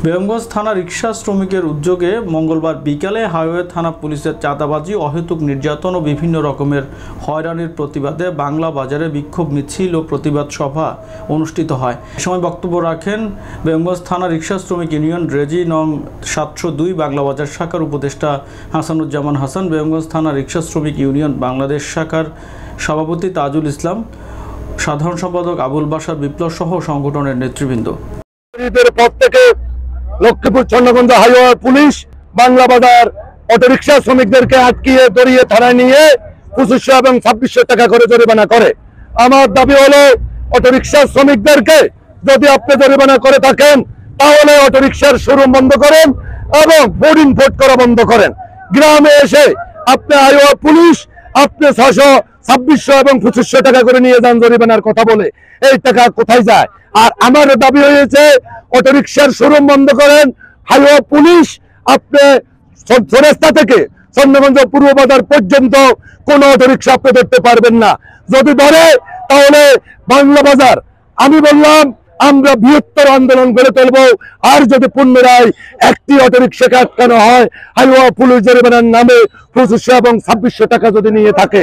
বেগমগঞ্জ থানা রিকশা শ্রমিকের উদ্যোগে মঙ্গলবার বিকালে হাইওয়ে থানা পুলিশের চাঁদাবাজি, অহেতুক নির্যাতন ও বিভিন্ন রকমের হয়রানির প্রতিবাদে বাংলা বাজারে বিক্ষোভ মিছিল ও প্রতিবাদ সভা অনুষ্ঠিত হয়। এ সময় বক্তব্য রাখেন বেগমগঞ্জ থানা রিকশা শ্রমিক ইউনিয়ন রেজি নং 702 বাংলা বাজার শাখার উপদেষ্টা হাসানুজ্জামান হাসান, বেগমগঞ্জ থানা রিকশা শ্রমিক ইউনিয়ন বাংলাদেশ শাখার সভাপতি তাজুল ইসলাম, সাধারণ সম্পাদক আবুল বাশার বিপ্লব সহ সংগঠনের নেতৃবৃন্দ। লক্ষ্মীপুর চন্দ্রগঞ্জ হাইওয়ে পুলিশ বাংলা বাজার অটোরিকশা শ্রমিকদেরকে আটকিয়ে দড়িয়ে থানায় নিয়ে 2500 এবং 2600 টাকা করে জরিমানা করে। আমার দাবি হলো অটোরিকশা শ্রমিকদেরকে যদি আপনি জরিমানা করে থাকেন তাহলে অটোরিকশার শোরুম বন্ধ করেন এবং বোর্ডিং পোর্ট করা বন্ধ করেন। গ্রামে এসে আপনি হাইওয়ে পুলিশ আপনি 600, 2600 এবং 2500 টাকা করে নিয়ে যান জরিমানার কথা বলে, এই টাকা কোথায় যায়? আর আমার দাবি হয়েছে অটোরিকশার শোরুম বন্ধ করেন। হাইওয়ে পুলিশ আপনি রাস্তা থেকে চন্দ্রগঞ্জ পূর্ব বাজার পর্যন্ত কোনো অটোরিকশা আপনি ধরতে পারবেন না। যদি ধরে তাহলে বাংলা বাজার, আমি বললাম আমরা বৃহত্তর আন্দোলন গড়ে তুলব। আর যদি পুনরায় একটি অটোরিকশাকে আটকানো হয়, হাইওয়ে পুলিশ জরিমানার নামে 2500 এবং 2600 টাকা যদি নিয়ে থাকে